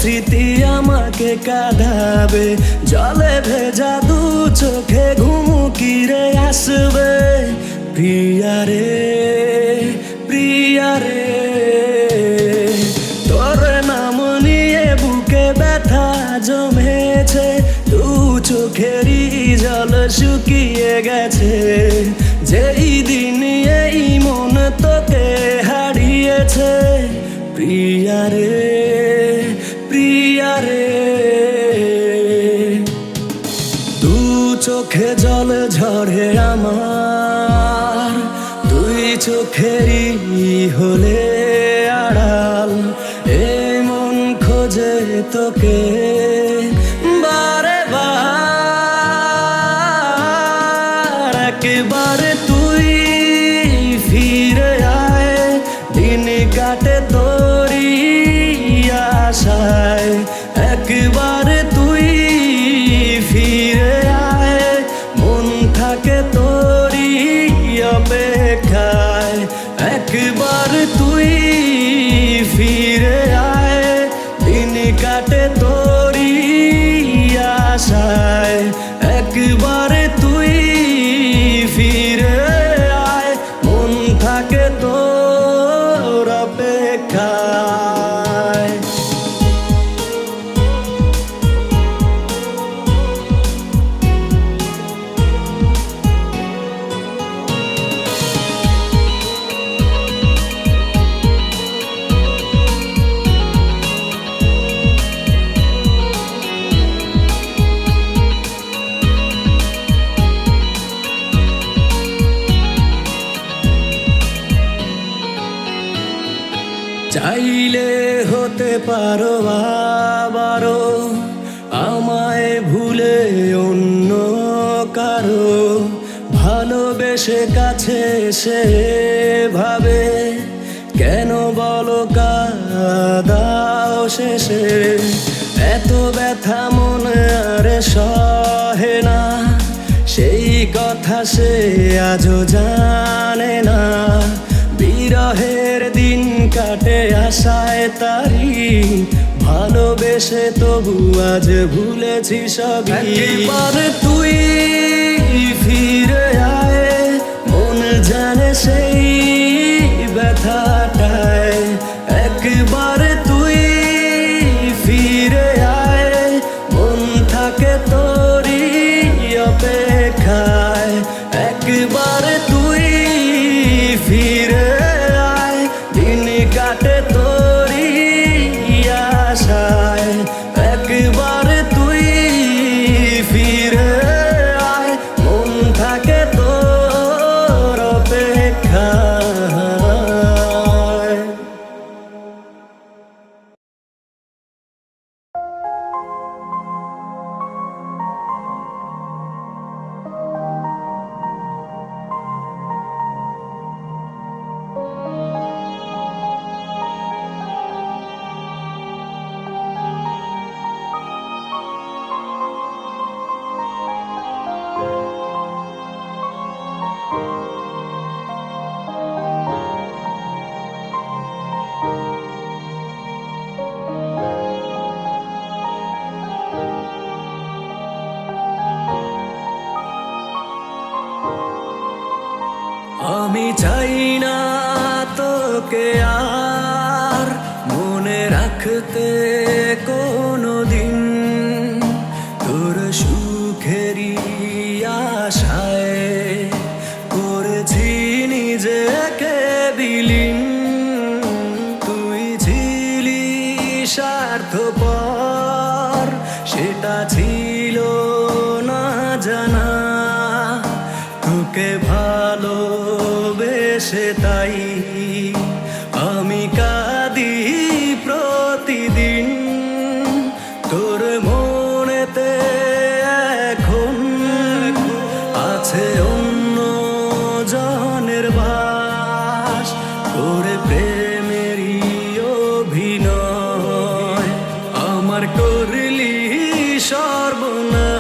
স্মৃতি আমাকে কাঁদাবে, জলে ভেজা দু চোখে ঘুমুকিরে আসবে। প্রিয়া রে প্রিয়া রে, তোর নাম নিয়ে বুকে ব্যথা জমেছে, দু চোখেরই জল শুকিয়ে গেছে। যেই দিন এই মন তোকে হারিয়েছে। প্রিয়া রে প্রিয়া রে, দু চোখে জল ঝরে আমার, দুই চোখেরই হলে আড়াল। এই মন খোঁজে তোকে বারে বার, একবারে তুই ফিরে আয়, দিন কাটে তোরই আশায়। একবারে তুই ফিরে আয়, মন থাকে তোরই অপেক্ষায়। একবার তুই ফিরে আয়, দিন কাটে তোরই আশায়। একবার তুই ফিরে আয়, মন থাকে তোর অপেক্ষায়। চাইলে হতে পারো আবারও আমায় ভুলে অন্য কারো, ভালোবেসে কাছে সে ভাবে কেন বলো কাঁদাও শেষে। এত ব্যথা মনে আর সহে না, সেই কথা সে আজও জানে না। বিরহের দিন কাটে আশায় তারি, ভালোবেসে তবু আজ ভুলেছি সবই। একবার তুই ফিরে আয়, মন জানে সেই ব্যথাটায়। একবার তুই ফিরে আয়, মন থাকে তোরই অপেক্ষায়। একবার তুই ফিরে আয়, দিন কাটে তোরই আশায়। একবার তুই ফিরে আয়, মন থাকে তোর অপেক্ষায়। আমি চাই না তোকে আর মনে রাখতে কোনো দিন, তোর সুখেরই আশায় করেছি নিজেকে বিলীন। তুই ছিলি স্বার্থপর, সেটা ছিল না জানা। তোকে ভালোবেসে তাই আমি কাঁদি প্রতিদিন। তোর মনেতে এখন আছে অন্য জনের বাস, করে প্রেমেরই অভিনয় আমার করলি সর্বনাশ।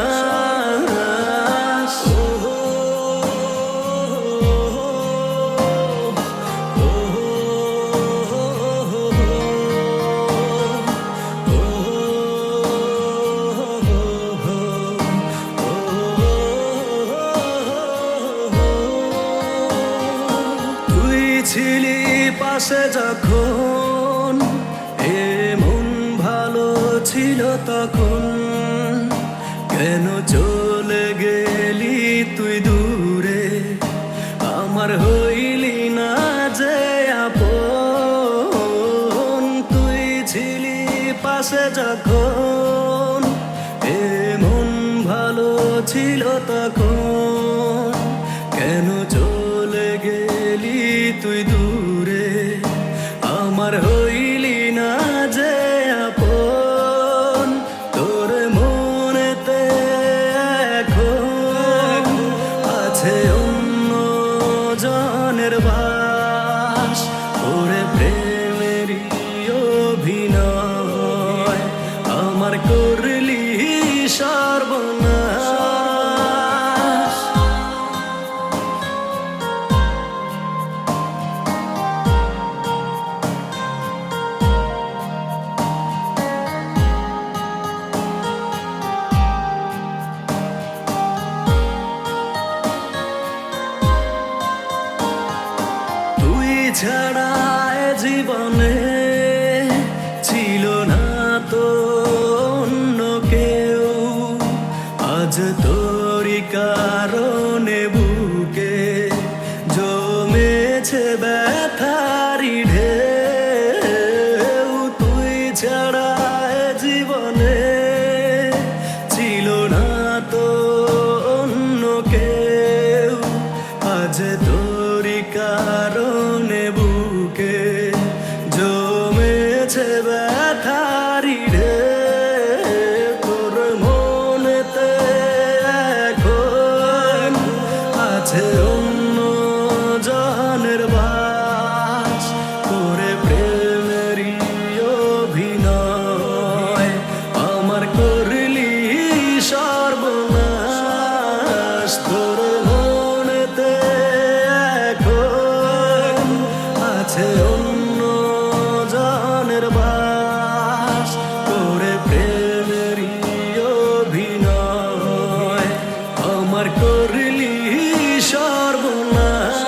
ছিলি পাশে যখন, এমন ভালো ছিল তখন, কেন চলে গেলি তুই দূরে, আমার হইলি না যে আপন। তুই ছিলি পাশে যখন, এমন ভালো ছিল তখন, কেন চলে গেলি তুই দূরে, আমার হইলি না যে আপন। তোর মনেতে এখন আছে অন্য জনের বাস, ওরে প্রেমেরই অভিনয় আমার করলি সর্বনাশ। তুই ছাড়া এ জীবনে ছিল না তো অন্য কেউ, আজ তোরই কারণে বুকে জমেছে ব্যথারি ঢেউ। তুই ছাড়া এ জীবনে ছিল না তো অন্য কেউ, আজ তোরই কারণে বুকে জমেছে ব্যথারি ঢেউ। তোর মনেতে এখন আছে অন্য জনের বাস, করে প্রেমেরই অভিনয় আমার করলি সর্বনাশ। তোর মনেতে এখন আছে অন্য জনের বাস, করে প্রেমেরই অভিনয় আমার করলি সর্বনাশ।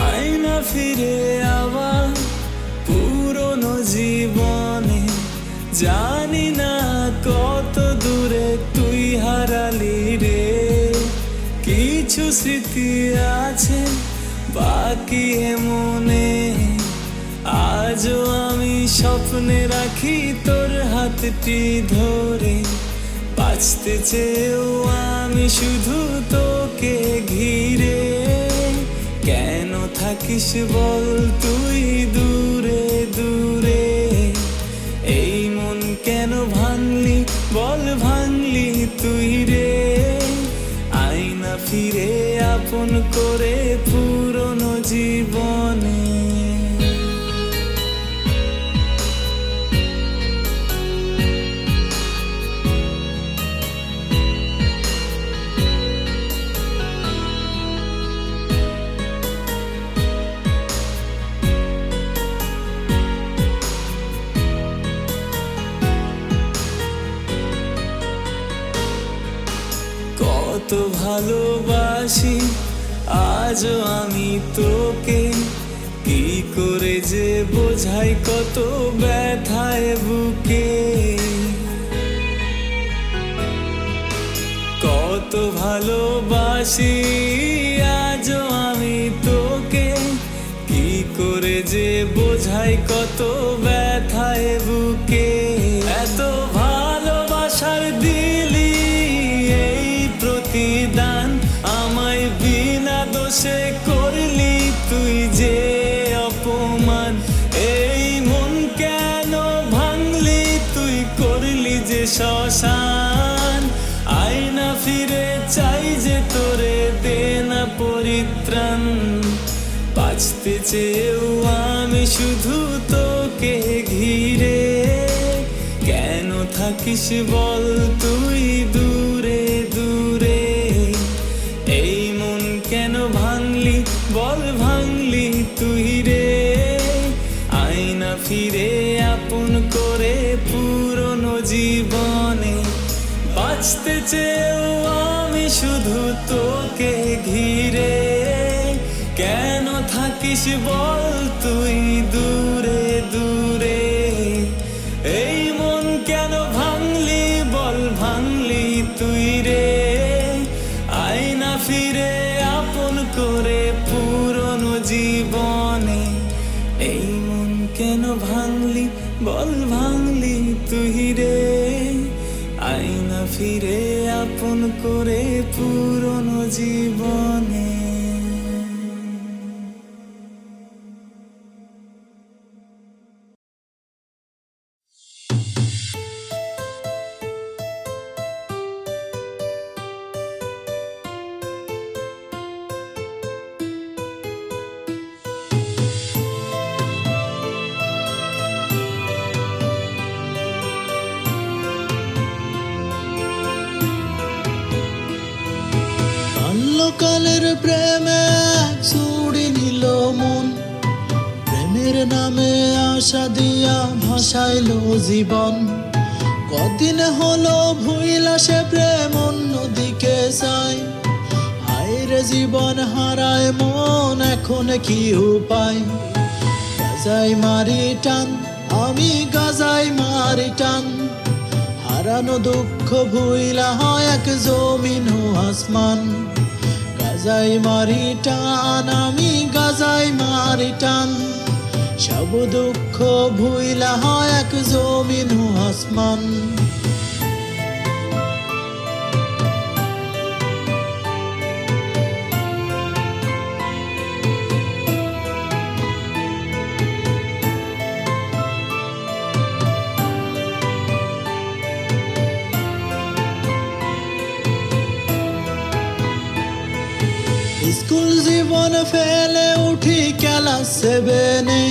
আয়না ফিরে আবার পুরনো জীবনে, জানি না কত দূরে তুই হারালি রে। কিছু স্মৃতি আছে বাকি এ মনে, আজও আমি স্বপ্নে রাখি তোর হাতটি ধরে। বাঁচতে চেয়েও আমি শুধু তোকে ঘিরে, কেন থাকিস বল তুই দূরে দূরে। এই মন কেন ভাঙলি বল ভাঙলি তুই রে। আয়না ফিরে আপন করে পুরনো জীবনে। কত ভালোবাসি আজও আমি তোকে, কি করে যে বোঝাই কত ব্যথায় বুকে। কত ভালোবাসি আজও আমি তোকে, কি করে যে বোঝাই কত ব্যথায় বুকে। এত ভালোবাসার দিলি এই প্রতিদান, আমায় বিনা দোষে করলি তুই যে অপমান। এই মন কেন ভাঙলি তুই করলি যে শ্মশান। আয়না ফিরে চাই যে তোরে দে না পরিত্রাণ, বাঁচতে চেয়েও আমি শুধু তোকে ঘিরে। কেন থাকিস বল তুই দূরে দূরে, এই মন কেন ভাঙলি বল ভাঙলি তুই রে। আয়না ফিরে আপন করে পুরনো জীবনে, বাঁচতে চেয়েও আমি শুধু তোকে ঘিরে। কেন থাকিস বল তুই দূরে দূরে, এই মন কেন ভাঙলি বল ভাঙলি তুই রে। আয়না ফিরে আপন করে পুরনো জীবনে, এই মন কেন ভাঙলি বল ভাঙলি তুই রে। আয়না ফিরে আপন করে পুরনো জীবনে। বাল্যকালের প্রেমে এক ছুড়ি নিল মন, প্রেমের নামে আশা দিয়া ভাসাইলো জীবন। কদিন হলো ভুইলা সে প্রেম অন্যদিকে চায়, হায়রে জীবন হারায় মন এখন কি উপায়। গাজাই মারি টান আমি গাজাই মারি টান, হারানো দুঃখ ভুইলা হয় এক জমিন ও আসমান। গাজাই মারি টান আমি গাজাই মারি টান, সব দুঃখ ভুইলা হয় এক জমিন ও আসমান। স্কুল জীবন ফেলে উঠি ক্লাস 7 এ,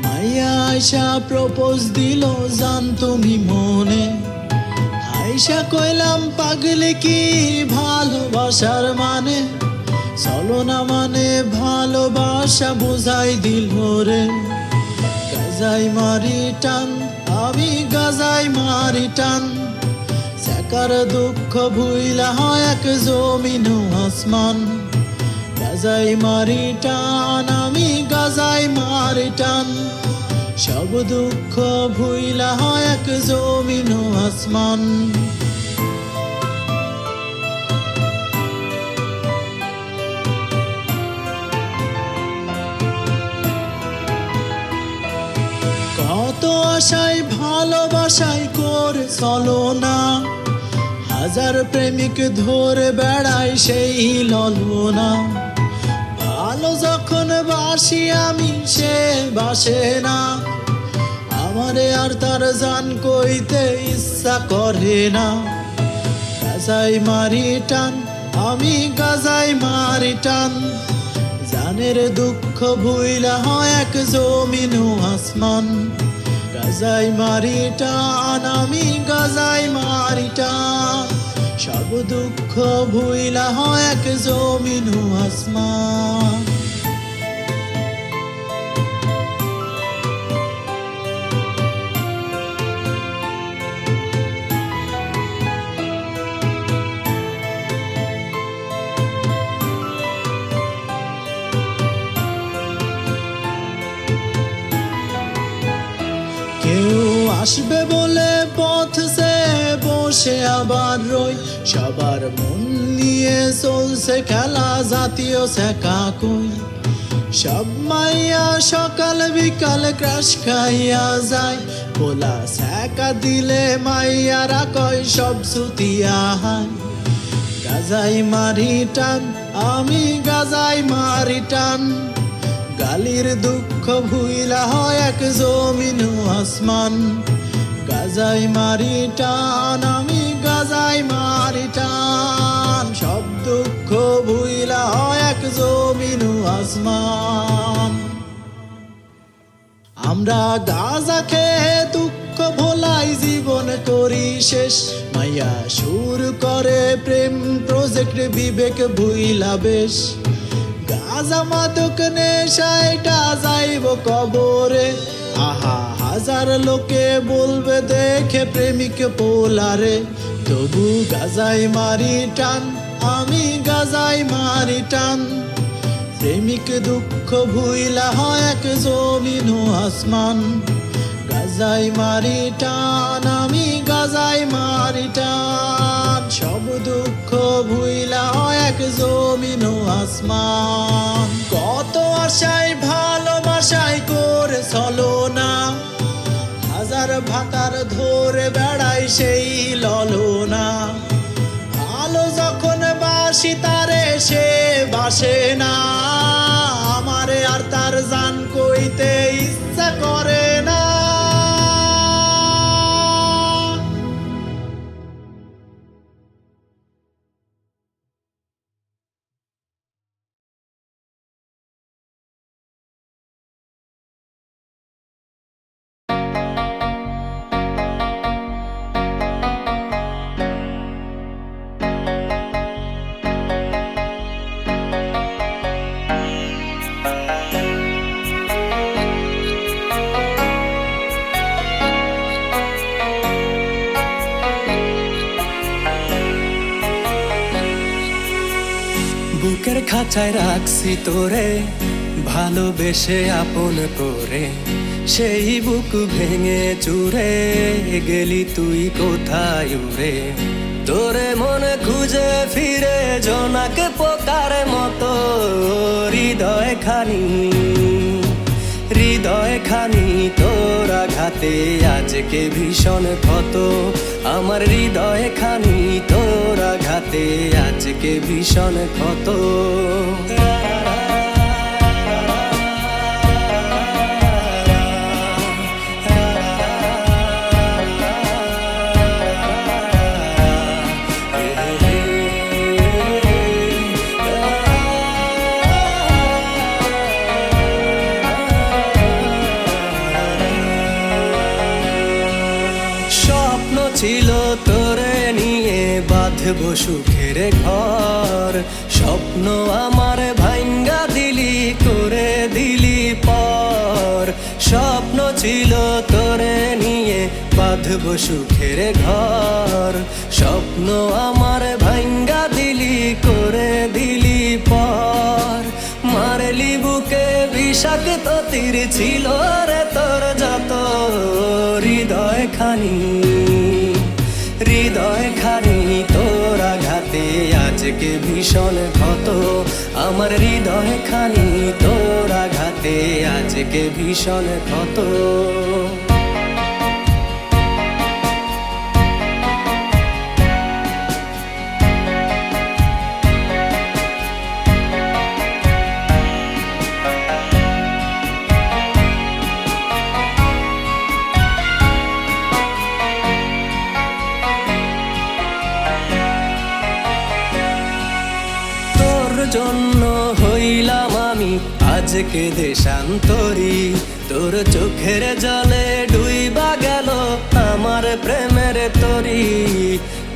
মাইয়া আয়শা প্রপোজ দিল জান তুমি মনে। আয়শা কইলাম পাগলি কি ভালোবাসার মানে, চলো না মানে ভালোবাসা বুঝাই দিল রে। গাজাই মারি টান আমি গাজাই মারি টান, সেকার দুঃখ ভুইলা হয় এক জমিন ও আসমান। গাজাই মারি টান আমি গাজাই মারি টান, সব দুঃখ ভুইলা হয় এক জমিন ও আসমান। কত আশায় ভালোবাসায় করে চলো না, হাজার প্রেমিক ধরে বেড়াই সেই ললনা। ভালো যখন বাসি আমি সে বাসে না, আমারে আর তার জান কইতে ইচ্ছা করে না। গাজাই মারি টান আমি গাজাই মারি টান, জানের দুঃখ ভুইলা হয় এক জমিন ও আসমান। গাজাই মারি টান আমি গাজাই মারি টান, সব দুঃখ ভুইলা হয় এক জমিন ও আসমান। কেউ আসবে বলে পথ সে বসে আবার রই, সবার মন নিয়ে চলছে খেলা জাতীয় শেখা কই। সব মাইয়া সকাল বিকাল ক্রাশ খাইয়া যায়, পোলা শেখা দিলে মাইয়ারা কয় সব সুতিয়া হায়। গাজাই মারি টান আমি গাজাই মারি টান, গালির দুঃখ ভুইলা হয় এক জমিন ও আসমান। গাজাই মারি টান আমি গাজাই মারি টান, সব দুঃখ ভুইলা হয় এক জমিন ও আসমান। আমরা গাঁজা খেয়ে দুঃখ ভোলাই জীবন করি শেষ। মাইয়া সুর করে প্রেম প্রজেক্ট বিবেক ভুইলা বেশ। গাঁজা মাদক নেশাইটা যাইব কবরে, আহা হাজার লোকে বলবে দেখে প্রেমিক পোলারে। তবু গাজাই মারি টান, আমি গাজাই মারি টান। প্রেমিক দুঃখ ভুইলা হয় এক জমিন ও আসমান। গাজাই মারি টান, আমি গাজাই মারি টান। সব দুঃখ ভুইলা হয় এক জমিন ও আসমান। কত আশায় ভালোবাসায় করে চলো না, হাজার ভাতার ধরে বেড়াই সেই ললনা। ভালো যখন বাসি তারে সে বাসে না, আমারে আর তার জান কইতে ইচ্ছা করে না। বুকের খাঁচায় রাখছি তোরে, ভালোবেসে আপন করে। সেই বুক ভেঙে চুরে গেলি তুই কোথায় উড়ে। তোরে মনে খুঁজে ফিরে জোনাক পোকার মতো হৃদয় খানি তোর আঘাতে আজকে ভীষণ ক্ষত। আমার হৃদয় খানি তোর আঘাতে আজকে ভীষণ ক্ষত। ছিল তোরে নিয়ে বাঁধব সুখের ঘর, স্বপ্ন আমার ভাঙ্গা দিলি করে দিলি পর। স্বপ্ন ছিল তোরে নিয়ে বাঁধব সুখের ঘর, স্বপ্ন আমার ভাঙ্গা দিলি করে দিলি পর। মারলি বুকে বিষাক্ত তীর ছিল রে তোর যত। হৃদয় খানি তোর আঘাতে আজকে ভীষণ ক্ষত। আমার হৃদয় খানি তোর আঘাতে আজকে ভীষণ ক্ষত। জন্য হইলাম আমি আজকে দেশান্তরী। তোর চোখের জলে ডুইবা গেল আমার প্রেমের তরী।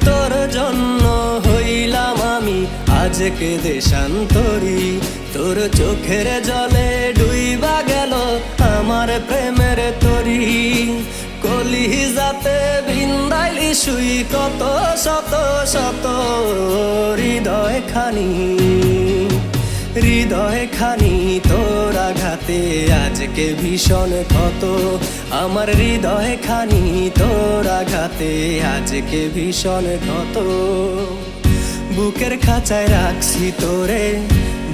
তোর জন্য হইলাম আমি আজকে দেশান্তরী। তোর চোখের জলে ডুইবা গেল আমার প্রেমের তরী। কলিজাতে বিন্দাইলি শুই কত শত শত। হৃদয় খানি তোর আঘাতে আজকে ভীষণ ক্ষত। আমার হৃদয় খানি তোর আঘাতে আজকে ভীষণ ক্ষত। বুকের খাঁচায় রাখছি তোরে,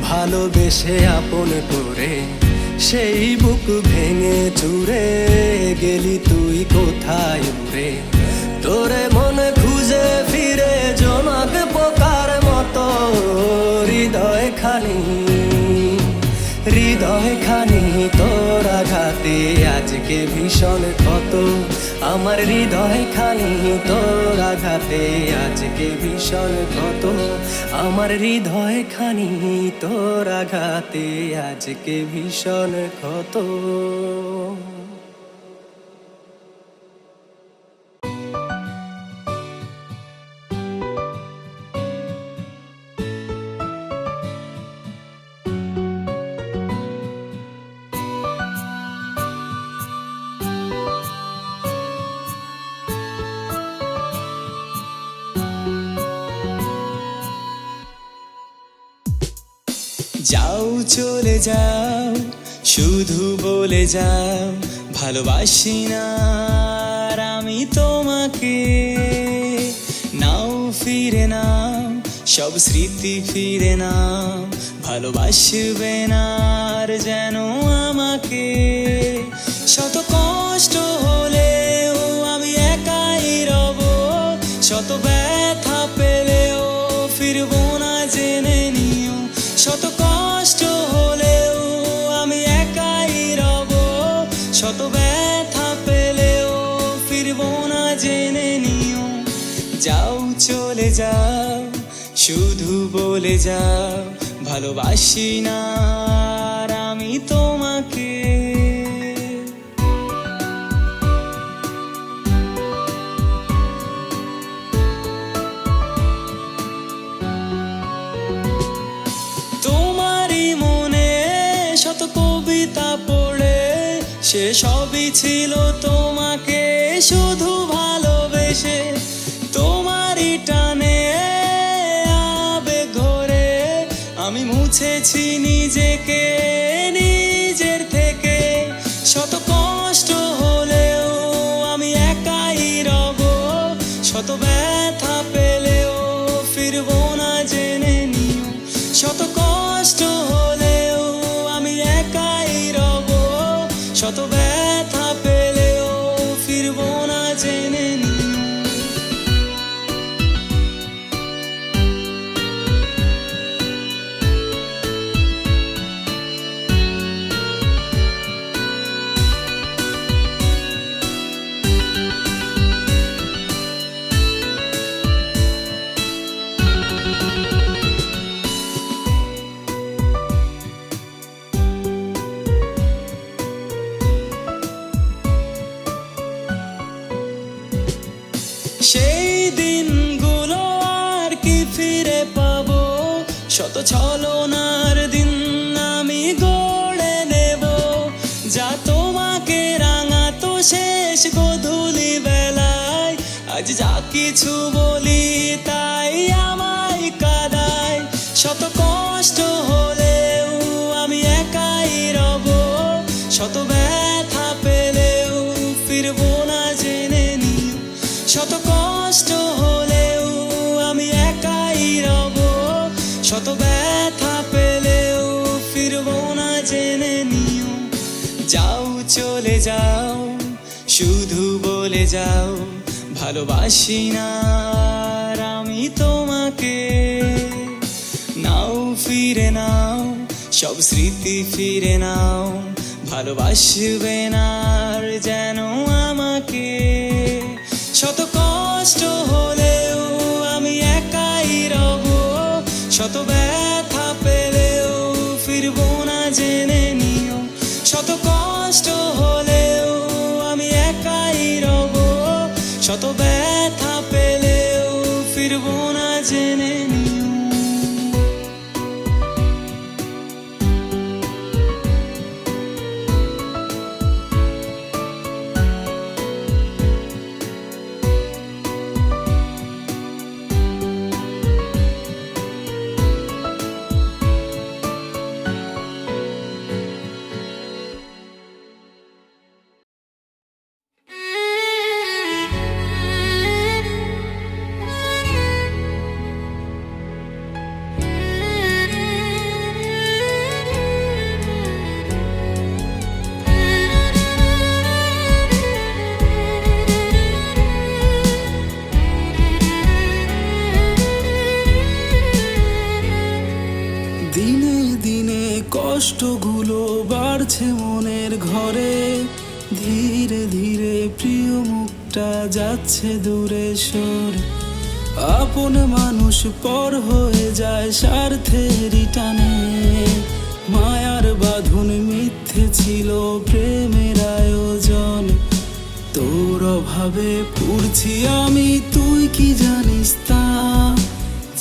ভালোবেসে আপন করে। সেই বুক ভেঙে চুরে গেলি তুই কোথায় উড়ে। তোরে মনে খুঁজে ফিরে জোনাক পোকার মতো। হৃদয় খানি তোর আঘাতে আজকে ভীষণ ক্ষত। আমার হৃদয় খানি তোর আঘাতে আজকে ভীষণ ক্ষত। আমার হৃদয় খানি তোর আঘাতে আজকে ভীষণ ক্ষত। যাও চলে যাও, শুধু বলে যাও ভালোবাসি না আর আমি তোমাকে। নাও ফিরে নাও, সব স্মৃতি ফিরে নাও, ভালোবাসবে না আর যেন আমাকে। শত কষ্ট হলেও আমি একাই রব, শত ব্যথা পেলেও ফিরবো না জেনে নিও। শত কষ্ট হলেও আমি একাই রব, শত ব্যথা পেলেও ফিরবো না জেনে নিও। যাও চলে যাও, শুধু বলে যাও ভালোবাসি না আর আমি তোমাকে। তোমারই মনে শত কবিতা পড়ে, সে সবই ছিল তোমাকে শুধু ভালোবেসে। তোমারই টানে আবেগ ঘরে আমি মুছেছি নিজেকে নিজের থেকে। শত কষ্ট হলেও আমি একাই রব, শত ব্যথা পেলেও ফিরবো না জেনে নিও। শত কষ্ট হলেও আমি একাই রব, শত ব্যথা পেলেও ফিরবো না জেনে নিও। সেই দিনগুলো আর কি ফিরে পাবো, শত ছলনার দিন আমি গড়ে নেব। যা তোমাকে রাঙাতো শেষ গোধূলি বেলায়, আজ যা কিছু বলি তাই আমায় কাঁদায়। শত কষ্ট হলেও আমি একাই রব, শত ব্যথা পেলেও ফিরবো না জেনে নিও। শত কষ্ট হলেও আমি একাই রব, শত ব্যথা পেলেও ফিরবো না জেনে নিও। যাও চলে যাও, শুধু বলে যাও ভালোবাসি না আর আমি তোমাকে। নাও ফিরে নাও, সব স্মৃতি ফিরে নাও, ভালোবাসবে না আর যেন আমাকে। শত কষ্ট হলেও আমি একাই রব, শত ব্যথা পেলেও ফিরবো না জেনে নিও। শত কষ্ট হলেও আমি একাই রব, শত ব্যথা পেলেও ফিরবো না জেনে নিও। দিনে দিনে কষ্টগুলো বাড়ছে মনের ঘরে, ধীরে ধীরে প্রিয় মুখটা যাচ্ছে দূরে সরে। আপন মানুষ পর হয়ে যায় স্বার্থেরই টানে, মায়ার বাঁধন মিথ্যে ছিল প্রেমের আয়োজন। তোর অভাবে পুড়ছি আমি, তুই কি জানিস তা?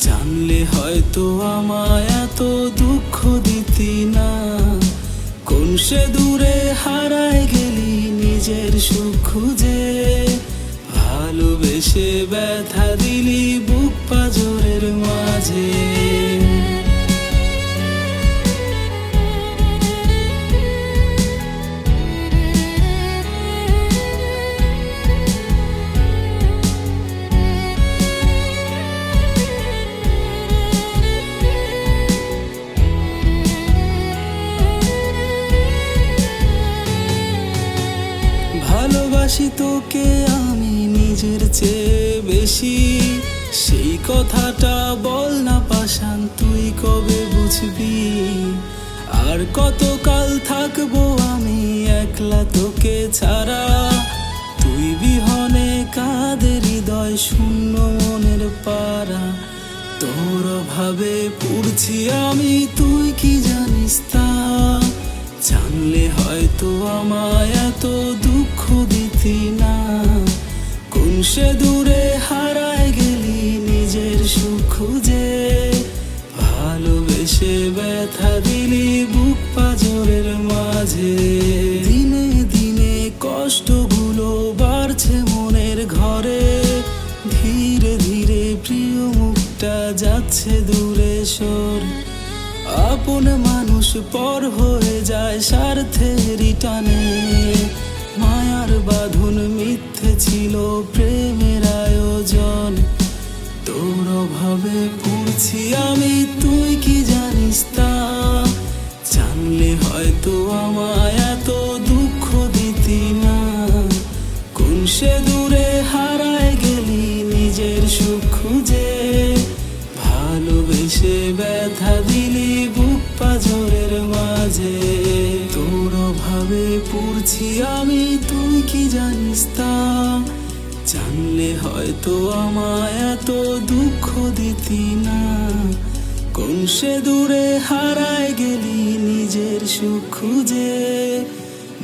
জানলে হয়তো আমায় এত দুঃখ দিতি না। কোন সে দূরে হারায় গেলি নিজের সুখ খুঁজে, ভালোবেসে ব্যথা দিলি বুক পাঁজরের মাঝে। ভালোবাসি তোকে আমি নিজের চেয়ে বেশি, সেই কথাটা বল না পাষাণ, তুই কবে বুঝবি? আর কতকাল থাকবো আমি একলা তোকে ছাড়া, তুই বিহনে কাঁদে হৃদয় শূন্য মনের পারা। তোর অভাবে পড়ছি আমি, তুই কি জানিস তা? জানলে হয়তো আমায় এত দুঃখ দিতি না। কোন সে দূরে হারায় গেলি নিজের সুখ খুঁজে, ভালোবেসে ব্যথা দিলি বুক পাঁজরের মাঝে। দিনে দিনে কষ্টগুলো বাড়ছে মনের ঘরে, ধীরে ধীরে প্রিয় মুখটা যাচ্ছে দূরে সরে। আপন মানুষ পর হয়ে যায় স্বার্থেরই টানে, মায়ার বাঁধন মিথ্যে ছিল প্রেমের আয়োজন। তোর অভাবে পড়ছি আমি, তুই কি জানিস তা? জানলে হয়তো আমায় এত দুঃখ দিতি না। কোন সে দূরে হারায় গেলি নিজের সুখ খুঁজে, ভালোবেসে ব্যথা দিলি বুক পাঁজরের মাঝে। তোর অভাবে পড়ছি আমি, তুই কি জানিস তা? জানলে হয়তো আমায় এত দুঃখ দিতি না। কোন সে দূরে হারায় গেলি নিজের সুখ খুঁজে,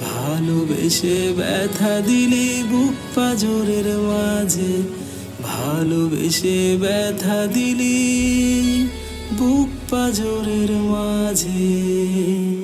ভালোবেসে ব্যথা দিলি বুক পাঁজরের মাঝে। ভালোবেসে ব্যথা দিলি বুক পাঁজরের মাঝে।